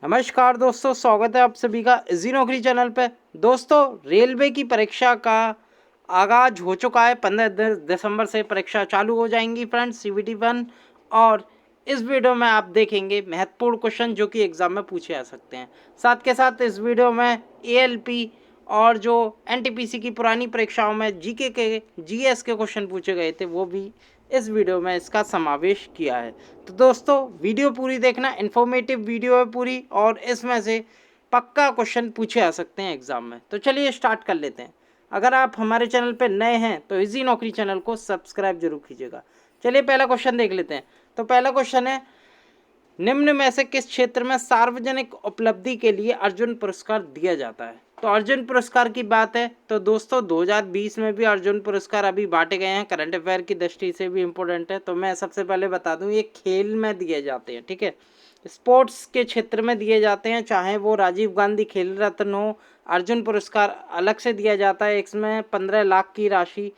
नमस्कार दोस्तों, स्वागत है आप सभी का इजी नौकरी चैनल पे। दोस्तों, रेलवे की परीक्षा का आगाज हो चुका है। 15 दिसंबर से परीक्षा चालू हो जाएंगी फ्रेंड्स, CVT 1। और इस वीडियो में आप देखेंगे महत्वपूर्ण क्वेश्चन जो कि एग्जाम में पूछे जा सकते हैं। साथ के साथ इस वीडियो में ALP और जो NTPC की पुरानी परीक्षाओं में GK के GS के क्वेश्चन पूछे गए थे वो भी इस वीडियो में इसका समावेश किया है। तो दोस्तों, वीडियो पूरी देखना, इन्फॉर्मेटिव वीडियो है पूरी और इसमें से पक्का क्वेश्चन पूछे आ सकते हैं एग्जाम में। तो चलिए स्टार्ट कर लेते हैं। अगर आप हमारे चैनल पर नए हैं तो इजी नौकरी चैनल को सब्सक्राइब जरूर कीजिएगा। चलिए पहला क्वेश्चन देख लेते हैं। तो पहला क्वेश्चन है, निम्न में से किस क्षेत्र में सार्वजनिक उपलब्धि के लिए अर्जुन पुरस्कार दिया जाता है? तो अर्जुन पुरस्कार की बात है तो दोस्तों 2020 में भी अर्जुन पुरस्कार अभी बांटे गए हैं। करंट अफेयर की दृष्टि से भी इम्पोर्टेंट है। तो मैं सबसे पहले बता दूं, ये खेल में दिए जाते हैं, ठीक है, स्पोर्ट्स के क्षेत्र में दिए जाते हैं। चाहे वो राजीव गांधी खेल रत्न हो, अर्जुन पुरस्कार अलग से दिया जाता है। इसमें 15 लाख की राशि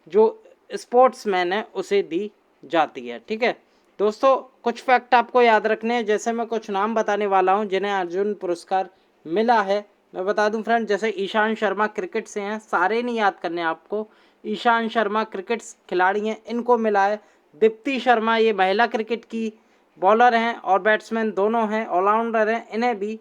जो स्पोर्ट्समैन है उसे दी जाती है, ठीक है। दोस्तों, कुछ फैक्ट आपको याद रखने हैं। जैसे मैं कुछ नाम बताने वाला हूं जिन्हें अर्जुन पुरस्कार मिला है। मैं बता दूं फ्रेंड, जैसे ईशांत शर्मा क्रिकेट से हैं, सारे नहीं याद करने आपको। ईशांत शर्मा क्रिकेट खिलाड़ी हैं, इनको मिला है। दीप्ति शर्मा ये महिला क्रिकेट की बॉलर हैं और बैट्समैन दोनों हैं, ऑलराउंडर हैं, इन्हें भी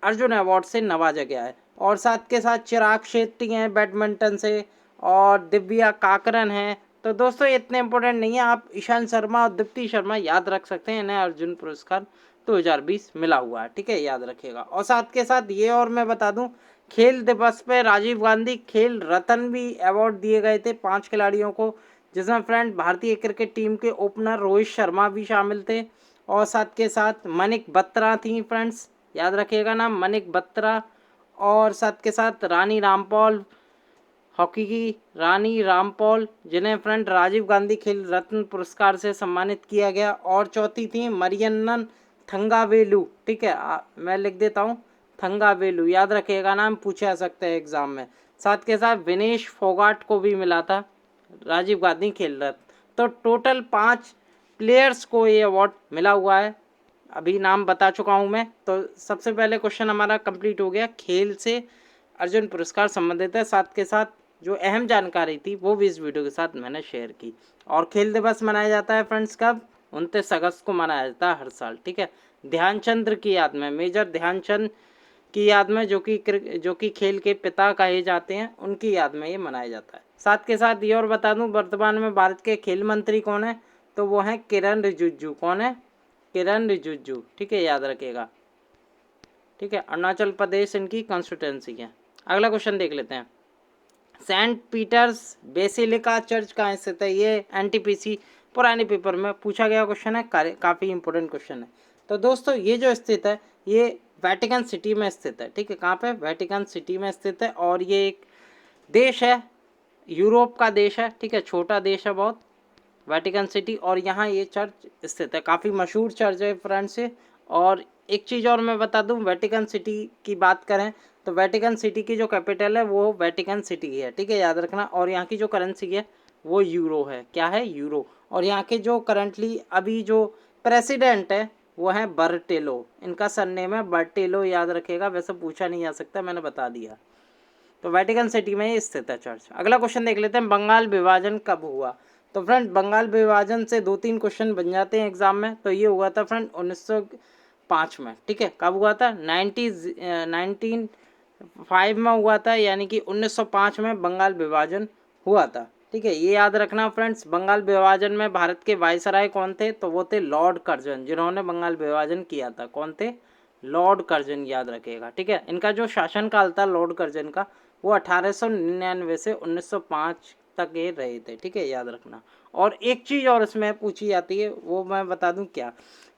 अर्जुन अवार्ड से नवाजा गया है। और साथ के साथ चिराग शेट्टी हैं बैडमिंटन से, और दिव्या काकरन हैं। तो दोस्तों इतने इंपॉर्टेंट नहीं है, आप ईशांत शर्मा और दीप्ति शर्मा याद रख सकते हैं। इन्हें अर्जुन पुरस्कार 2020 मिला हुआ है, ठीक है, याद रखिएगा। और साथ के साथ ये और मैं बता दूं, खेल दिवस पे राजीव गांधी खेल रत्न भी अवार्ड दिए गए थे 5 खिलाड़ियों को, जिसमें फ्रेंड भारतीय क्रिकेट टीम के ओपनर रोहित शर्मा भी शामिल थे। और साथ के साथ मनिक बत्रा थी फ्रेंड्स, याद रखिएगा नाम, मनिक बत्रा। और साथ के साथ रानी रामपाल, हॉकी की रानी रामपाल, जिन्हें फ्रेंड राजीव गांधी खेल रत्न पुरस्कार से सम्मानित किया गया। और चौथी थी मरियन्नन थंगावेलु, ठीक है, मैं लिख देता हूँ, थंगावेलु, याद रखिएगा नाम, पूछे जा सकते हैं एग्जाम में। साथ के साथ विनेश फोगाट को भी मिला था राजीव गांधी खेल रत्न। तो टोटल 5 प्लेयर्स को ये अवार्ड मिला हुआ है। अभी नाम बता चुका हूँ मैं। तो सबसे पहले क्वेश्चन हमारा कंप्लीट हो गया, खेल से अर्जुन पुरस्कार संबंधित है। साथ के साथ जो अहम जानकारी थी वो भी इस वीडियो के साथ मैंने शेयर की। और खेल दिवस मनाया जाता है फ्रेंड्स कब? 29 अगस्त को मनाया जाता है हर साल, ठीक है, ध्यानचंद्र की याद में, मेजर ध्यानचंद की याद में, जो कि खेल के पिता कहे जाते हैं, उनकी याद में ये मनाया जाता है। साथ के साथ ये और बता दूं, वर्तमान में भारत के खेल मंत्री कौन है? तो वो हैं किरण रिजिजू। कौन है? किरण रिजिजू, ठीक है, याद रखिएगा, ठीक है, अरुणाचल प्रदेश इनकी कॉन्स्टिट्यूंसी है। अगला क्वेश्चन देख लेते हैं, सेंट पीटर्स बेसिलिका चर्च कहाँ स्थित है? ये NTPC पुराने पेपर में पूछा गया क्वेश्चन है, काफ़ी इंपॉर्टेंट क्वेश्चन है। तो दोस्तों ये जो स्थित है ये वेटिकन सिटी में स्थित है, ठीक है, कहाँ पे? वेटिकन सिटी में स्थित है। और ये एक देश है, यूरोप का देश है, ठीक है, छोटा देश है बहुत, वेटिकन सिटी। और यहाँ ये चर्च स्थित है, काफ़ी मशहूर चर्च है फ्रेंड्स से। और एक चीज़ और मैं बता दूं, वेटिकन सिटी की बात करें तो वेटिकन सिटी की जो कैपिटल है वो वेटिकन सिटी है, ठीक है, याद रखना। और यहाँ की जो करेंसी है वो यूरो है। क्या है? यूरो। और यहाँ के जो करंटली अभी जो प्रेसिडेंट है वो है बर्टेलो, इनका सरनेम है बर्टेलो, याद रखेगा, वैसे पूछा नहीं जा सकता, मैंने बता दिया। तो वेटिकन सिटी में ही स्थित है चर्च। अगला क्वेश्चन देख लेते हैं, बंगाल विभाजन कब हुआ? तो फ्रेंड बंगाल विभाजन से 2-3 क्वेश्चन बन जाते हैं एग्जाम में। तो ये हुआ था फ्रेंड 1905 में, ठीक है, कब हुआ था? 1905 में हुआ था, यानी कि 1905 में बंगाल विभाजन हुआ था, ठीक है, ये याद रखना फ्रेंड्स। बंगाल विभाजन में भारत के वायसराय कौन थे? तो वो थे लॉर्ड कर्जन, जिन्होंने बंगाल विभाजन किया था। कौन थे? लॉर्ड कर्जन, याद रखिएगा, ठीक है। इनका जो शासनकाल था लॉर्ड कर्जन का, वो 1899 से 1905 तक ये रहे थे, ठीक है, याद रखना। और एक चीज़ और इसमें पूछी जाती है, वो मैं बता दूं क्या,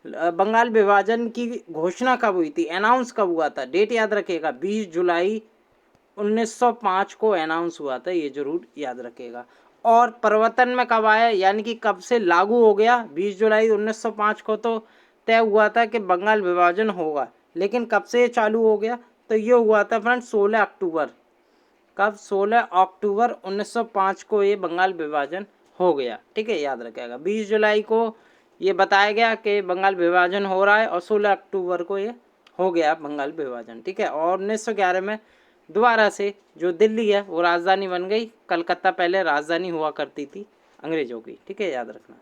बंगाल विभाजन की घोषणा कब हुई थी, अनाउंस कब हुआ था? डेट याद रखिएगा, 20 जुलाई 1905 को अनाउंस हुआ था, ये जरूर याद रखिएगा। और प्रवर्तन में कब आया, यानी कि कब से लागू हो गया? 20 जुलाई 1905 को तो तय हुआ था कि बंगाल विभाजन होगा, लेकिन कब से चालू हो गया? तो ये हुआ था फ्रेंड 16 अक्टूबर। कब? 16 अक्टूबर 1905 को ये बंगाल विभाजन हो गया, ठीक है, याद रखिएगा। 20 जुलाई को ये बताया गया कि बंगाल विभाजन हो रहा है और 16 अक्टूबर को ये हो गया बंगाल विभाजन, ठीक है। और 1911 में दोबारा से जो दिल्ली है वो राजधानी बन गई। कलकत्ता पहले राजधानी हुआ करती थी अंग्रेजों की, ठीक है, याद रखना।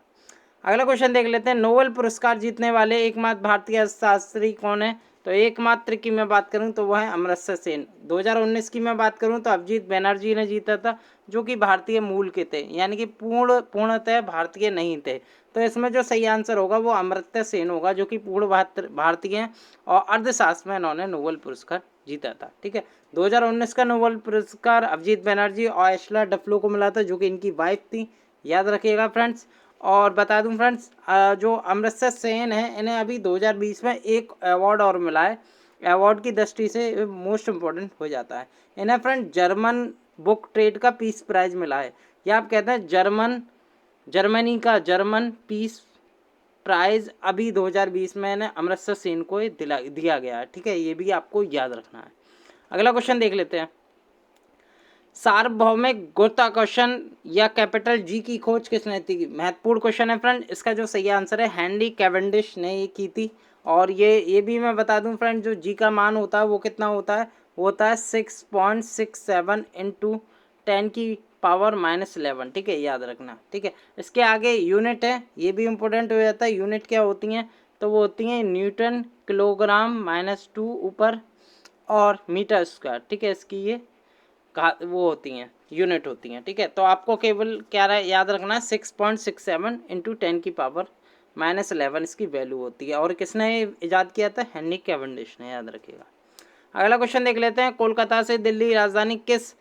अगला क्वेश्चन देख लेते हैं, नोबेल पुरस्कार जीतने वाले एकमात्र भारतीय अर्थशास्त्री कौन है? तो एकमात्र की मैं बात करूं तो वह है अमर्त्य सेन। 2019 की मैं बात करूं तो अभिजीत बैनर्जी ने जीता था, जो कि भारतीय मूल के थे, यानी कि पूर्णतः भारतीय नहीं थे। तो इसमें जो सही आंसर होगा वो अमर्त्य सेन होगा, जो कि पूर्ण भारतीय हैं और अर्थशास्त्र में इन्होंने नोबेल पुरस्कार जीता था, ठीक है। 2019 का नोबेल पुरस्कार अभिजीत बैनर्जी और एशला डफलो को मिला था, जो कि इनकी वाइफ थी, याद रखिएगा फ्रेंड्स। और बता दूं फ्रेंड्स, जो अमर्त्य सेन है इन्हें अभी 2020 में एक अवार्ड और मिला है। अवार्ड की दृष्टि से मोस्ट इम्पोर्टेंट हो जाता है। इन्हें फ्रेंड जर्मन बुक ट्रेड का पीस प्राइज मिला है, या आप कहते हैं जर्मनी का जर्मन पीस प्राइज अभी 2020 में इन्हें अमर्त्य सेन को दिया गया है, ठीक है। ये भी आपको याद रखना है। अगला क्वेश्चन देख लेते हैं, सार्वभौमिक गुरुत्वाकर्षण या कैपिटल जी की खोज किसने की? महत्वपूर्ण क्वेश्चन है फ्रेंड। इसका जो सही आंसर है हेनरी कैवेंडिश ने ये की थी। और ये भी मैं बता दूं फ्रेंड, जो जी का मान होता है वो कितना होता है? वो होता है 6.67 इंटू 10 की पावर -11, ठीक है, याद रखना, ठीक है। इसके आगे यूनिट है, ये भी इंपॉर्टेंट हो जाता है। यूनिट क्या होती हैं? तो वो होती हैं न्यूटन, किलोग्राम -2 ऊपर और मीटर स्क्वायर, ठीक है। इसकी ये वो होती हैं, यूनिट होती हैं, ठीक है। तो आपको केवल क्या याद रखना है, 6.67 इंटू 10 की पावर -11 इसकी वैल्यू होती है। और किसने इजाद किया था? हेनरी कैवेंडिश ने, याद रखिएगा। अगला क्वेश्चन देख लेते हैं, कोलकाता से दिल्ली राजधानी किस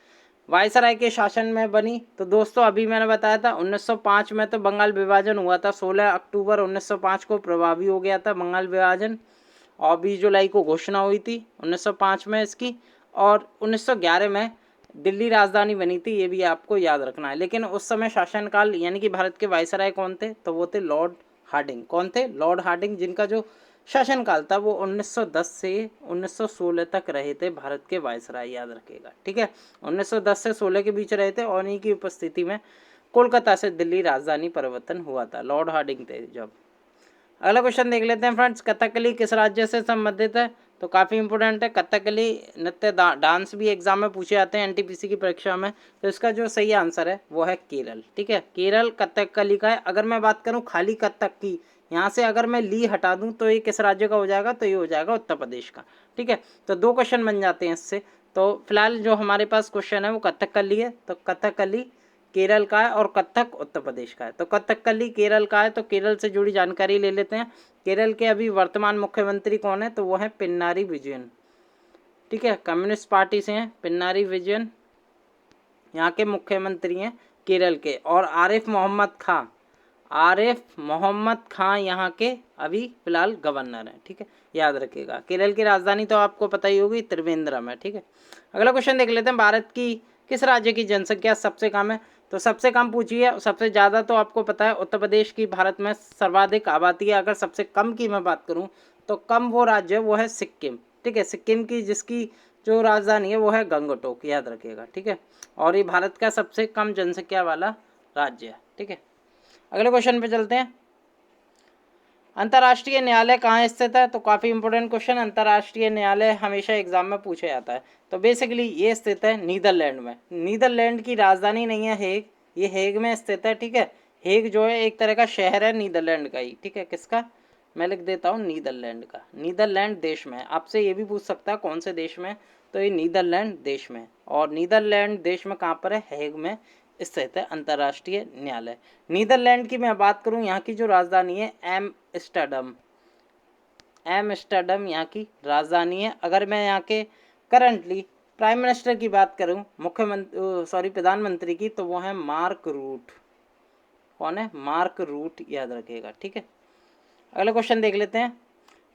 वायसराय के शासन में बनी? तो दोस्तों अभी मैंने बताया था 1905 में तो बंगाल विभाजन हुआ था। 16 अक्टूबर 1905 को प्रभावी हो गया था बंगाल विभाजन और 20 जुलाई को घोषणा हुई थी 1905 में इसकी। और 1911 में दिल्ली राजधानी बनी थी, ये भी आपको याद रखना है। लेकिन उस समय शासनकाल यानी कि भारत के वायसराय कौन थे? तो वो थे लॉर्ड हार्डिंग। कौन थे? लॉर्ड हार्डिंग, जिनका जो शासनकाल था वो 1910 से 1916 तक रहे थे भारत के वायसराय, याद रखिएगा, ठीक है। 1910 से 16 के बीच रहे थे और इन्हीं की उपस्थिति में कोलकाता से दिल्ली राजधानी परिवर्तन हुआ था, लॉर्ड हार्डिंग थे जब। अगला क्वेश्चन देख लेते हैं फ्रेंड्स, कथकली किस राज्य से संबंधित है? तो काफ़ी इंपॉर्टेंट है। कथकली नृत्य डांस भी एग्जाम में पूछे जाते हैं एनटीपीसी की परीक्षा में। तो इसका जो सही आंसर है वो है केरल, ठीक है। केरल कथकली का है। अगर मैं बात करूं खाली कथक की, यहाँ से अगर मैं ली हटा दूं तो ये किस राज्य का हो जाएगा? तो ये हो जाएगा उत्तर प्रदेश का, ठीक है। तो 2 क्वेश्चन बन जाते हैं इससे। तो फिलहाल जो हमारे पास क्वेश्चन है वो कथकली है, तो कथकली केरल का है और कथक उत्तर प्रदेश का है। तो कथकली केरल का है, तो केरल से जुड़ी जानकारी ले लेते हैं। केरल के अभी वर्तमान मुख्यमंत्री कौन है? तो वो है पिनाराई विजयन, ठीक है, कम्युनिस्ट पार्टी से हैं पिनाराई विजयन, यहाँ के मुख्यमंत्री हैं केरल के। और आरिफ मोहम्मद खां यहाँ के अभी फिलहाल गवर्नर हैं, ठीक है, याद रखिएगा। केरल की राजधानी तो आपको पता ही होगी, त्रिवेंद्रम है, ठीक है। अगला क्वेश्चन देख लेते हैं, भारत की किस राज्य की जनसंख्या सबसे कम है? तो सबसे कम पूछी है, सबसे ज़्यादा तो आपको पता है उत्तर प्रदेश की भारत में सर्वाधिक आबादी है। अगर सबसे कम की मैं बात करूं तो कम वो राज्य है वो है सिक्किम, ठीक है। सिक्किम की जिसकी जो राजधानी है वो है गंगटोक, याद रखिएगा, ठीक है। और ये भारत का सबसे कम जनसंख्या वाला राज्य है, ठीक है। अगले क्वेश्चन पे चलते हैं, अंतर्राष्ट्रीय न्यायालय कहाँ स्थित है? तो काफ़ी इंपॉर्टेंट क्वेश्चन, अंतर्राष्ट्रीय न्यायालय हमेशा एग्जाम में पूछा जाता है। तो बेसिकली ये स्थित है नीदरलैंड में। नीदरलैंड की राजधानी नहीं है हेग, ये हेग में स्थित है, ठीक है। हेग जो है एक तरह का शहर है नीदरलैंड का ही, ठीक है। किसका? मैं लिख देता हूँ नीदरलैंड का। नीदरलैंड देश में, आपसे ये भी पूछ सकता है कौन से देश में, तो ये नीदरलैंड देश में। और नीदरलैंड देश में कहाँ पर है? हेग में स्थित है अंतर्राष्ट्रीय न्यायालय। नीदरलैंड की मैं बात करूं, यहाँ की जो राजधानी है एमस्टरडम यहाँ की राजधानी है। अगर मैं यहाँ के करंटली प्राइम मिनिस्टर की बात करूं, प्रधानमंत्री की, तो वो है मार्क रूट। कौन है? मार्क रूट, याद रखिएगा, ठीक है। अगला क्वेश्चन देख लेते हैं,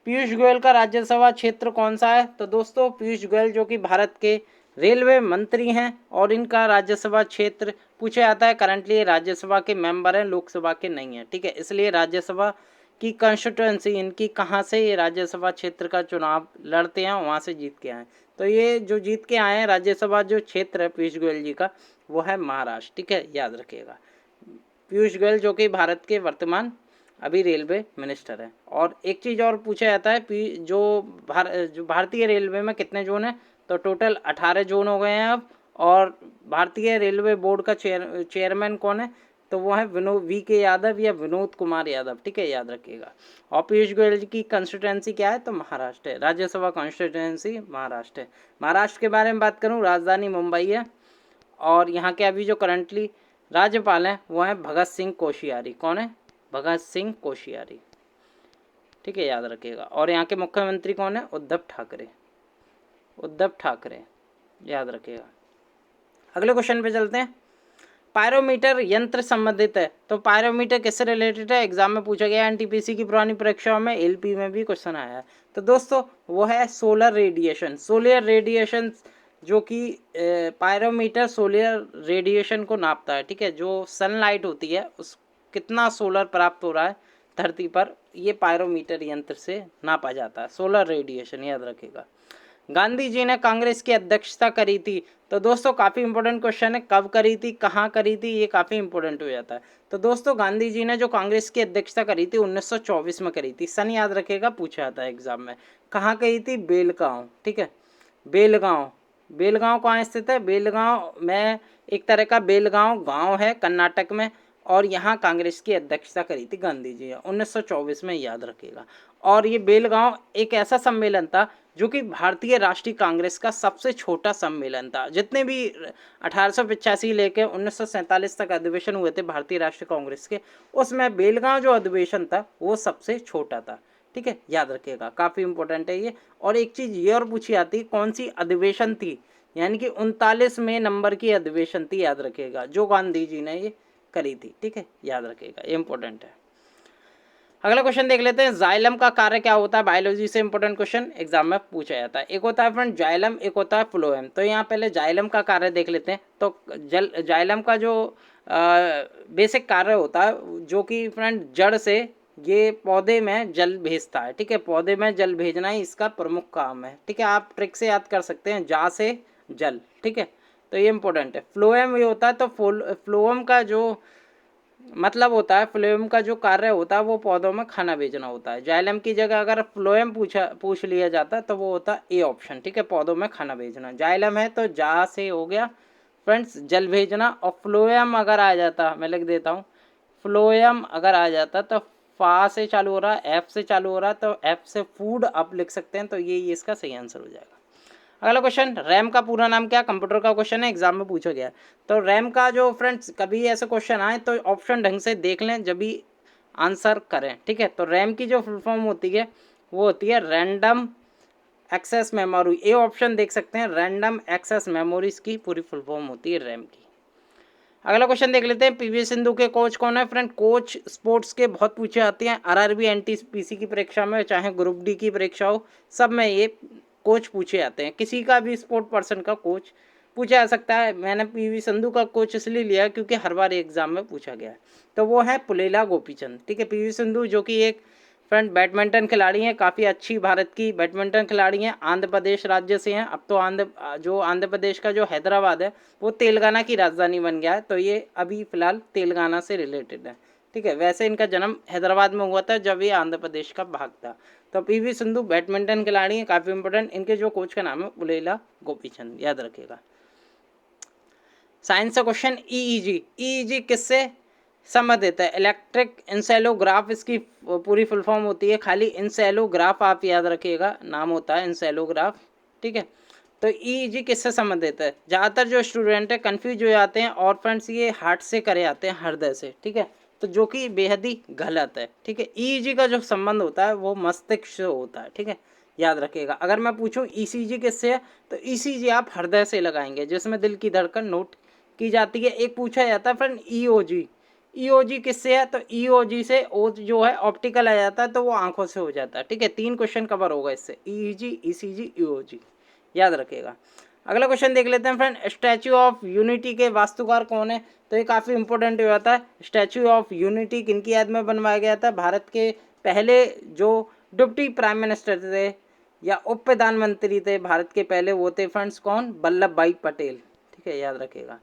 पीयूष गोयल का राज्यसभा क्षेत्र कौन सा है? तो दोस्तों पीयूष गोयल जो कि भारत के रेलवे मंत्री हैं और इनका राज्यसभा क्षेत्र पूछा जाता है। करंटली ये राज्यसभा के मेंबर हैं, लोकसभा के नहीं है, ठीक है। इसलिए राज्यसभा की कंस्टिट्यूएंसी इनकी कहाँ से ये राज्यसभा क्षेत्र का चुनाव लड़ते हैं, वहाँ से जीत के आए। तो ये जो जीत के आए हैं राज्यसभा जो क्षेत्र है पीयूष गोयल जी का, वो है महाराष्ट्र, ठीक है, याद रखिएगा। पीयूष गोयल जो कि भारत के वर्तमान अभी रेलवे मिनिस्टर है। और एक चीज़ और पूछा जाता है जो भारतीय रेलवे में कितने जोन हैं, तो टोटल 18 जोन हो गए हैं अब। और भारतीय रेलवे बोर्ड का चेयरमैन कौन है, तो वो है VK यादव या विनोद कुमार यादव, ठीक है, याद रखिएगा। और पीयूष गोयल की कंस्टिट्यूंसी क्या है, तो महाराष्ट्र है, राज्यसभा कंस्टिट्यूंसी महाराष्ट्र है। महाराष्ट्र के बारे में बात करूँ, राजधानी मुंबई है। और यहाँ के अभी जो करंटली राज्यपाल हैं वो हैं भगत सिंह कोश्यारी। कौन है, भगत सिंह कोश्यारी, ठीक है, याद रखिएगा। और यहाँ के मुख्यमंत्री कौन है, उद्धव ठाकरे, उद्धव ठाकरे, याद रखिएगा। अगले क्वेश्चन पे चलते हैं। पायरोमीटर यंत्र संबंधित है, तो पायरोमीटर किससे रिलेटेड है, एग्जाम में पूछा गया, एनटीपीसी की पुरानी परीक्षाओं में, LP में भी क्वेश्चन आया है। तो दोस्तों वो है सोलर रेडिएशन, सोलर रेडिएशन, जो कि पायरोमीटर सोलर रेडिएशन को नापता है, ठीक है, जो सनलाइट होती है उस कितना सोलर प्राप्त हो रहा है धरती पर, ये पायरोमीटर यंत्र से नापा जाता है, सोलर रेडिएशन, याद रखिएगा। गांधी जी ने कांग्रेस की अध्यक्षता करी थी, तो दोस्तों काफ़ी इंपॉर्टेंट क्वेश्चन है, कब करी थी, कहाँ करी थी, ये काफ़ी इंपॉर्टेंट हो जाता है। तो दोस्तों गांधी जी ने जो कांग्रेस की अध्यक्षता करी थी 1924 में करी थी, सन याद रखिएगा, पूछा जाता है एग्जाम में। कहाँ करी थी, बेलगांव, ठीक है, बेलगांव। बेलगांव कहाँ स्थित है, बेलगांव में एक तरह का बेलगांव गाँव है कर्नाटक में, और यहाँ कांग्रेस की अध्यक्षता करी थी गांधी जी 1924 में, याद रखिएगा। और ये बेलगांव एक ऐसा सम्मेलन था जो कि भारतीय राष्ट्रीय कांग्रेस का सबसे छोटा सम्मेलन था। जितने भी 1885 लेकर 1947 तक अधिवेशन हुए थे भारतीय राष्ट्रीय कांग्रेस के, उसमें बेलगांव जो अधिवेशन था वो सबसे छोटा था, ठीक है, याद रखिएगा, काफ़ी इंपॉर्टेंट है ये। और एक चीज़ ये और पूछी जाती है, कौन सी अधिवेशन थी, यानी कि 39वें नंबर की अधिवेशन थी, याद रखिएगा, जो गांधी जी ने ये करी थी, ठीक है, याद रखिएगा, ये इंपॉर्टेंट है। अगला क्वेश्चन देख लेते हैं, जाइलम का कार्य क्या होता है, बायोलॉजी से इंपॉर्टेंट क्वेश्चन एग्जाम में पूछा जाता है। एक होता है फ्रेंड जाइलम, एक होता है फ्लोएम। तो यहाँ पहले जाइलम का कार्य देख लेते हैं। तो जाइलम का जो बेसिक कार्य होता है, जो कि फ्रेंड जड़ से ये पौधे में जल भेजता है, ठीक है, पौधे में जल भेजना ही इसका प्रमुख काम है, ठीक है, आप ट्रिक से याद कर सकते हैं, जा से जल, ठीक है, तो ये इंपॉर्टेंट है। फ्लोएम ये होता है, तो फ्लोएम का जो मतलब होता है, फ्लोएम का जो कार्य होता है वो पौधों में खाना भेजना होता है। जाइलम की जगह अगर फ्लोएम पूछ लिया जाता तो वो होता ए ऑप्शन, ठीक है, पौधों में खाना भेजना। जाइलम है तो जा से हो गया फ्रेंड्स जल भेजना, और फ्लोएम अगर आ जाता, मैं लिख देता हूँ, फ्लोएम अगर आ जाता तो फा से चालू हो रहा है, एफ से चालू हो रहा है, तो एफ से फूड आप लिख सकते हैं, तो ये इसका सही आंसर हो जाएगा। अगला क्वेश्चन, रैम का पूरा नाम क्या, कंप्यूटर का क्वेश्चन है, एग्जाम में पूछा गया। तो रैम का जो फ्रेंड्स कभी ऐसे क्वेश्चन आए तो ऑप्शन ढंग से देख लें जब भी आंसर करें, ठीक है। तो रैम की जो फुल फॉर्म होती है वो होती है रैंडम एक्सेस मेमोरी, ये ऑप्शन देख सकते हैं, रैंडम एक्सेस मेमोरीज की पूरी फुल फॉर्म होती है रैम की। अगला क्वेश्चन देख लेते हैं, PV सिंधु के कोच कौन है फ्रेंड। कोच स्पोर्ट्स के बहुत पूछे आते हैं, RRB NTPC की परीक्षा में, चाहे ग्रुप डी की परीक्षा हो, सब में ये कोच पूछे जाते हैं। किसी का भी स्पोर्ट पर्सन का कोच पूछा जा सकता है। मैंने PV सिंधु का कोच इसलिए लिया क्योंकि हर बार एग्जाम में पूछा गया है, तो वो है पुलेला गोपीचंद, ठीक है। PV सिंधु जो कि एक फ्रेंड बैडमिंटन खिलाड़ी हैं, काफ़ी अच्छी भारत की बैडमिंटन खिलाड़ी हैं, आंध्र प्रदेश राज्य से हैं। अब तो आंध्र प्रदेश का जो हैदराबाद है वो तेलंगाना की राजधानी बन गया है, तो ये अभी फिलहाल तेलंगाना से रिलेटेड है, ठीक है। वैसे इनका जन्म हैदराबाद में हुआ था जब ये आंध्र प्रदेश का भाग था। तो PV सिंधु बैडमिंटन खिलाड़ी हैं, काफ़ी इंपॉर्टेंट। इनके जो कोच का नाम है पुलेला गोपीचंद, याद रखिएगा। साइंस का क्वेश्चन, EEG किससे संबंधित है। इलेक्ट्रिक इंसेलोग्राफ इसकी पूरी फुल फॉर्म होती है, खाली इंसेलोग्राफ आप याद रखिएगा, नाम होता है इंसेलोग्राफ, ठीक है। तो EEG किससे संबंधित है। ज़्यादातर जो स्टूडेंट है कंफ्यूज हो जाते हैं, और फ्रेंड्स ये हार्ट से करे आते हैं, हृदय से, ठीक है, तो जो कि बेहद ही गलत है, ठीक है। EEG का जो संबंध होता है वो मस्तिष्क से होता है, ठीक है, याद रखिएगा। अगर मैं पूछूं ECG किससे है, तो ECG आप हृदय से लगाएंगे, जिसमें दिल की धड़कन नोट की जाती है। एक पूछा जाता है फ्रेंड EOG किससे है, तो EOG से ओ जो है ऑप्टिकल आ जाता है, तो वो आंखों से हो जाता है, ठीक है। 3 क्वेश्चन कवर होगा इससे, EEG ECG EOG, याद रखिएगा। अगला क्वेश्चन देख लेते हैं फ्रेंड, स्टैच्यू ऑफ यूनिटी के वास्तुकार कौन है। तो ये काफ़ी इंपॉर्टेंट हो जाता है। स्टैच्यू ऑफ यूनिटी किनकी याद में बनवाया गया था। भारत के पहले जो डिप्टी प्राइम मिनिस्टर थे या उप प्रधानमंत्री थे भारत के पहले, वो थे फ्रेंड्स कौन, वल्लभ भाई पटेल, ठीक है, याद रखिएगा,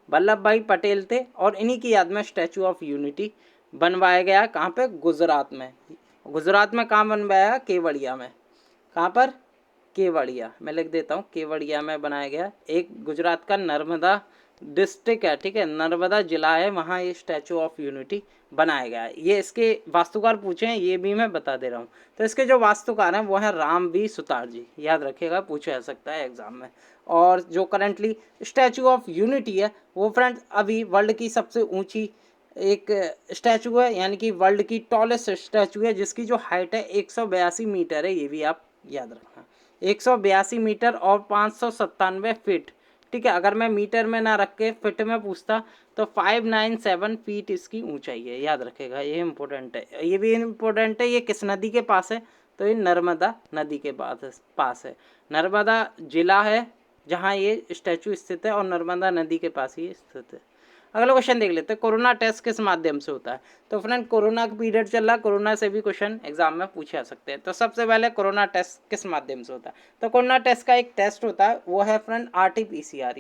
वल्लभ भाई पटेल थे। और इन्हीं की याद में स्टैचू ऑफ यूनिटी बनवाया गया कहाँ पे, गुजरात में। गुजरात में कहाँ बनवाया, केवड़िया में। कहाँ पर, केवड़िया, मैं लिख देता हूँ, केवड़िया में बनाया गया। एक गुजरात का नर्मदा डिस्ट्रिक्ट है, ठीक है, नर्मदा जिला है, वहाँ ये स्टैचू ऑफ यूनिटी बनाया गया है। ये इसके वास्तुकार पूछे हैं, ये भी मैं बता दे रहा हूँ। तो इसके जो वास्तुकार हैं वो हैं राम बी सुतार जी, याद रखिएगा, पूछा जा सकता है एग्जाम में। और जो करंटली स्टैचू ऑफ यूनिटी है वो फ्रेंड्स अभी वर्ल्ड की सबसे ऊंची एक स्टैचू है, यानी कि वर्ल्ड की टॉलेस्ट स्टैचू है, जिसकी जो हाइट है 182 मीटर है, ये भी आप याद रखना। 182 मीटर और 597 फीट, ठीक है। अगर मैं मीटर में ना रख के फिट में पूछता तो 597 फीट इसकी ऊंचाई है, याद रखेगा, ये इंपॉर्टेंट है। ये भी इम्पोर्टेंट है, ये किस नदी के पास है, तो ये नर्मदा नदी के पास है। नर्मदा जिला है जहाँ ये स्टैचू स्थित है और नर्मदा नदी के पास ही स्थित है। अगला क्वेश्चन देख लेते हैं, कोरोना टेस्ट किस माध्यम से होता है। तो फ्रेंड कोरोना का पीरियड चल रहा है, कोरोना से भी क्वेश्चन एग्जाम में पूछे जा सकते हैं। तो सबसे पहले कोरोना टेस्ट किस माध्यम से होता है। तो कोरोना टेस्ट का एक टेस्ट होता है, वो है फ्रेंड RT-PCR,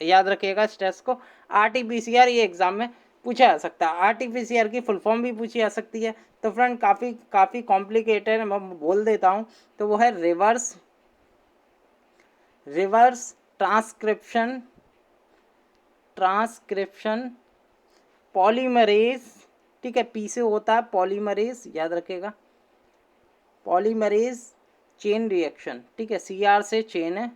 याद रखिएगा इस टेस्ट को, RT-PCR, ये एग्जाम में पूछा जा सकता है। RT-PCR की फुल फॉर्म भी पूछी जा सकती है। तो फ्रेंड काफ़ी कॉम्प्लिकेटेड है, मैं बोल देता हूँ। तो वो है रिवर्स ट्रांसक्रिप्शन पॉलीमरेज, ठीक है, पी से होता है पॉलीमरेज, याद रखेगा, पॉलीमरेज चेन रिएक्शन, ठीक है, CR से चेन है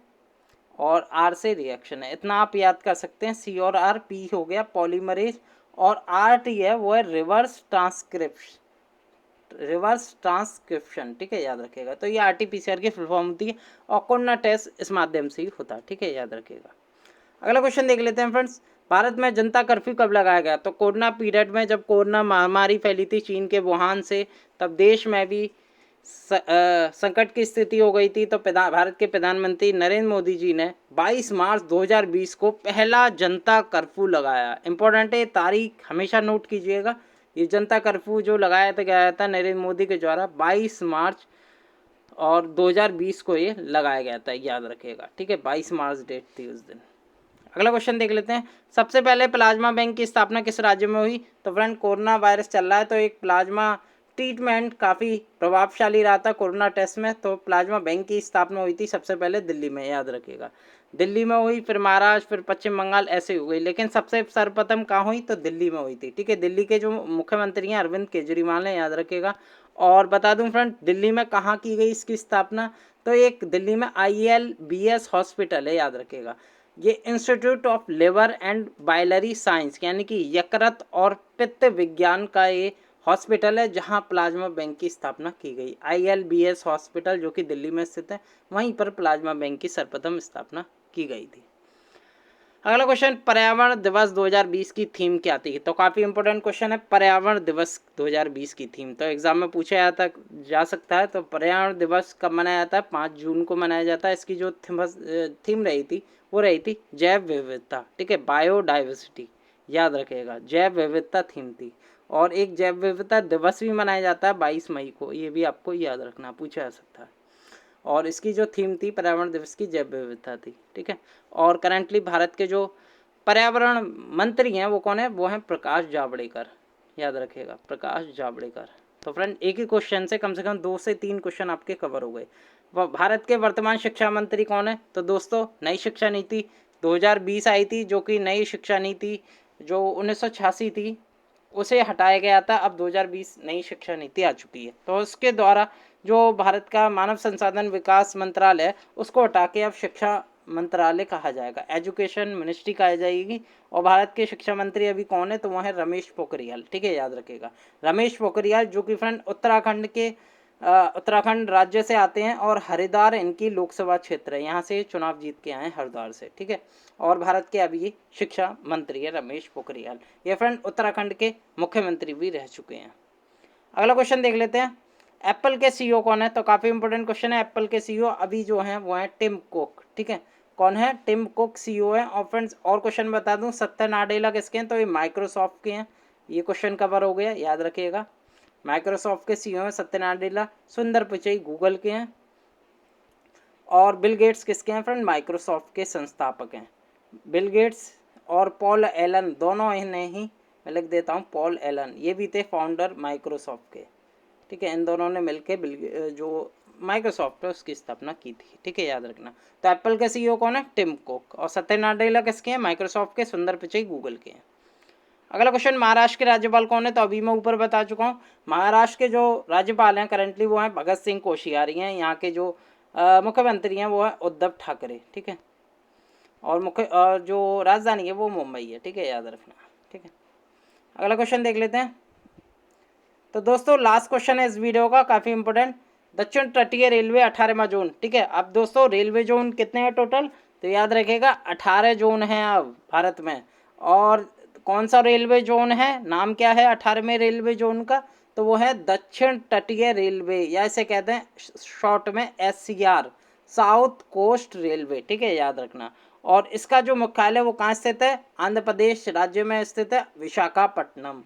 और R से रिएक्शन है, इतना आप याद कर सकते हैं। C और R, P हो गया पॉलीमरेज, और RT है वो है रिवर्स ट्रांसक्रिप्शन, ठीक है, याद रखेगा। तो ये RT-PCR की फुल फॉर्म होती है और कोरोना टेस्ट इस माध्यम से ही होता है, ठीक है, याद रखेगा। अगला क्वेश्चन देख लेते हैं फ्रेंड्स, भारत में जनता कर्फ्यू कब लगाया गया। तो कोरोना पीरियड में, जब कोरोना महामारी फैली थी चीन के वुहान से, तब देश में भी संकट की स्थिति हो गई थी। तो भारत के प्रधानमंत्री नरेंद्र मोदी जी ने 22 मार्च 2020 को पहला जनता कर्फ्यू लगाया। इंपॉर्टेंट है, तारीख हमेशा नोट कीजिएगा। ये जनता कर्फ्यू जो लगाया गया था नरेंद्र मोदी के द्वारा 22 मार्च और 2020 को ये लगाया गया था, याद रखिएगा, ठीक है, 22 मार्च डेट थी उस दिन। अगला क्वेश्चन देख लेते हैं, सबसे पहले प्लाज्मा बैंक की स्थापना किस राज्य में हुई। तो फ्रेंड कोरोना वायरस चल रहा है, तो एक प्लाज्मा ट्रीटमेंट काफ़ी प्रभावशाली रहा था कोरोना टेस्ट में। तो प्लाज्मा बैंक की स्थापना हुई थी सबसे पहले दिल्ली में, याद रखिएगा, दिल्ली में हुई, फिर महाराष्ट्र, फिर पश्चिम बंगाल, ऐसे हुई, लेकिन सबसे सर्वप्रथम कहाँ हुई, तो दिल्ली में हुई थी, ठीक है। दिल्ली के जो मुख्यमंत्री हैं अरविंद केजरीवाल हैं, याद रखिएगा। और बता दूं फ्रेंड, दिल्ली में कहाँ की गई इसकी स्थापना, तो एक दिल्ली में ILBS हॉस्पिटल है, याद रखिएगा। ये institute of liver and biliary science, यानी कि यकृत और पित्त विज्ञान का ये हॉस्पिटल है जहां प्लाज्मा बैंक की स्थापना की गई। ILBS हॉस्पिटल जो कि दिल्ली में स्थित है, वहीं पर प्लाज्मा बैंक की सर्वप्रथम स्थापना की गई थी। अगला क्वेश्चन, पर्यावरण दिवस 2020 की थीम क्या थी। तो काफ़ी इंपॉर्टेंट क्वेश्चन है, पर्यावरण दिवस 2020 की थीम तो एग्जाम में पूछा जा सकता है। तो पर्यावरण दिवस कब मनाया जाता है, 5 जून को मनाया जाता है। इसकी जो थीम रही थी वो रही थी जैव विविधता, ठीक है, बायोडाइवर्सिटी, याद रखिएगा, जैव विविधता थीम थी। और एक जैव विविधता दिवस भी मनाया जाता है 22 मई को, ये भी आपको याद रखना, पूछा जा सकता है। और इसकी जो थीम थी पर्यावरण दिवस की जैव विविधता थी, ठीक है। और करंटली भारत के जो पर्यावरण मंत्री हैं वो कौन है, वो हैं प्रकाश जावड़ेकर, याद रखिएगा, प्रकाश जावड़ेकर। तो फ्रेंड एक ही क्वेश्चन से कम 2 से 3 क्वेश्चन आपके कवर हो गए। भारत के वर्तमान शिक्षा मंत्री कौन है। तो दोस्तों नई शिक्षा नीति 2020 आई थी, जो कि नई शिक्षा नीति जो 1986 थी उसे हटाया गया था। अब 2020 नई शिक्षा नीति आ चुकी है, तो उसके द्वारा जो भारत का मानव संसाधन विकास मंत्रालय उसको हटा के अब शिक्षा मंत्रालय कहा जाएगा, एजुकेशन मिनिस्ट्री कहा जाएगी। और भारत के शिक्षा मंत्री अभी कौन है, तो वह है रमेश पोखरियाल, ठीक है, याद रखेगा, रमेश पोखरियाल, जो कि फ्रेंड उत्तराखंड राज्य से आते हैं और हरिद्वार इनकी लोकसभा क्षेत्र है, यहाँ से चुनाव जीत के आए हैं, हरिद्वार से, ठीक है। और भारत के अभी शिक्षा मंत्री है रमेश पोखरियाल। ये फ्रेंड उत्तराखंड के मुख्यमंत्री भी रह चुके हैं। अगला क्वेश्चन देख लेते हैं, एप्पल के CEO कौन है। तो काफ़ी इंपॉर्टेंट क्वेश्चन है। एप्पल के CEO अभी जो हैं वो हैं टिम कुक, ठीक है, कौन है, टिम कुक CEO है। और फ्रेंड्स और क्वेश्चन बता दूं, सत्या नाडेला किसके हैं, तो ये माइक्रोसॉफ्ट के हैं। ये क्वेश्चन कवर हो गया, याद रखिएगा, माइक्रोसॉफ्ट के CEO हैं सत्या नाडेला। सुंदर पिचई गूगल के हैं। और बिल गेट्स किसके हैं फ्रेंड, माइक्रोसॉफ्ट के संस्थापक हैं। बिल गेट्स और पॉल एलन दोनों ने ही मैं लिख देता हूँ पॉल एलन, ये भी थे फाउंडर माइक्रोसॉफ्ट के, ठीक है। इन दोनों ने मिलके जो माइक्रोसॉफ्ट है उसकी स्थापना की थी, ठीक है, याद रखना। तो एप्पल के सीईओ कौन है? Tim Cook. और सत्य नाडेला किसके हैं? माइक्रोसॉफ्ट के। सुंदर पिचई गूगल के हैं। अगला क्वेश्चन, महाराष्ट्र के राज्यपाल कौन है? तो अभी मैं ऊपर बता चुका हूँ। महाराष्ट्र के जो राज्यपाल हैं करंटली वो हैं भगत सिंह कोश्यारी हैं। यहाँ के जो मुख्यमंत्री हैं वो है उद्धव ठाकरे, ठीक है। और जो राजधानी है वो मुंबई है, ठीक है, याद रखना, ठीक है। अगला क्वेश्चन देख लेते हैं। तो दोस्तों लास्ट क्वेश्चन है इस वीडियो का, काफ़ी इंपॉर्टेंट। दक्षिण तटीय रेलवे 18वां जोन, ठीक है। अब दोस्तों रेलवे जोन कितने हैं टोटल? तो याद रखिएगा 18 जोन हैं अब भारत में। और कौन सा रेलवे जोन है, नाम क्या है 18वें रेलवे जोन का? तो वो है दक्षिण तटीय रेलवे, या इसे कहते हैं शॉर्ट में SCR, साउथ कोस्ट रेलवे, ठीक है, याद रखना। और इसका जो मुख्यालय वो कहाँ स्थित है? आंध्र प्रदेश राज्य में स्थित है, विशाखापट्टनम।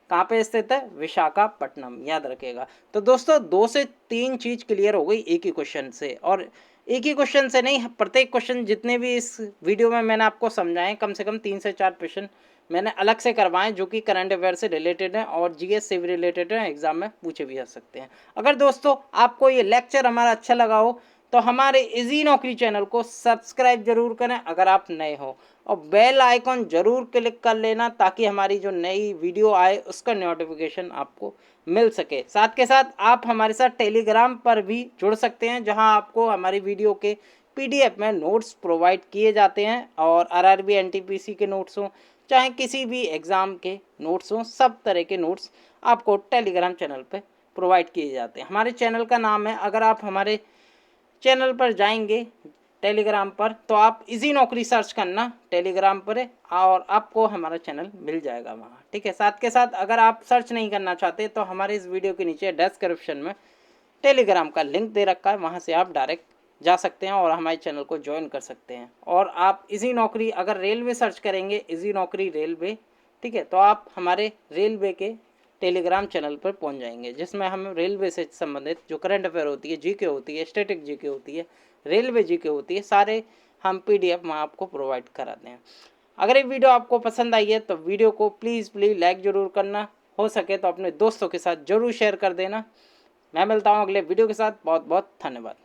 कहाँ पे स्थित है? विशाखापट्टनम, याद रखिएगा। तो दोस्तों 2 से 3 चीज क्लियर हो गई एक ही क्वेश्चन से। और एक ही क्वेश्चन से नहीं, प्रत्येक क्वेश्चन जितने भी इस वीडियो में मैंने आपको समझाए, कम से कम 3 से 4 क्वेश्चन मैंने अलग से करवाए जो कि करंट अफेयर से रिलेटेड हैं और जीएस से भी रिलेटेड हैं, एग्जाम में पूछे भी जा सकते हैं। अगर दोस्तों आपको ये लेक्चर हमारा अच्छा लगा हो तो हमारे इजी नौकरी चैनल को सब्सक्राइब जरूर करें अगर आप नए हो, और बेल आइकॉन जरूर क्लिक कर लेना ताकि हमारी जो नई वीडियो आए उसका नोटिफिकेशन आपको मिल सके। साथ के साथ आप हमारे साथ टेलीग्राम पर भी जुड़ सकते हैं जहां आपको हमारी वीडियो के PDF में नोट्स प्रोवाइड किए जाते हैं, और RRB NTPC के नोट्स हों चाहे किसी भी एग्ज़ाम के नोट्स हों, सब तरह के नोट्स आपको टेलीग्राम चैनल पर प्रोवाइड किए जाते हैं। हमारे चैनल का नाम है, अगर आप हमारे चैनल पर जाएंगे टेलीग्राम पर तो आप इजी नौकरी सर्च करना टेलीग्राम पर और आपको हमारा चैनल मिल जाएगा वहाँ, ठीक है। साथ के साथ अगर आप सर्च नहीं करना चाहते तो हमारे इस वीडियो के नीचे डिस्क्रिप्शन में टेलीग्राम का लिंक दे रखा है, वहाँ से आप डायरेक्ट जा सकते हैं और हमारे चैनल को ज्वाइन कर सकते हैं। और आप इजी नौकरी अगर रेलवे सर्च करेंगे, इजी नौकरी रेलवे, ठीक है, तो आप हमारे रेलवे के टेलीग्राम चैनल पर पहुंच जाएंगे जिसमें हम रेलवे से संबंधित जो करंट अफेयर होती है, जीके होती है, स्टैटिक जीके होती है, रेलवे जीके होती है, सारे हम PDF वहाँ आपको प्रोवाइड कराते हैं। अगर ये वीडियो आपको पसंद आई है तो वीडियो को प्लीज़ लाइक ज़रूर करना, हो सके तो अपने दोस्तों के साथ ज़रूर शेयर कर देना। मैं मिलता हूँ अगले वीडियो के साथ। बहुत बहुत धन्यवाद।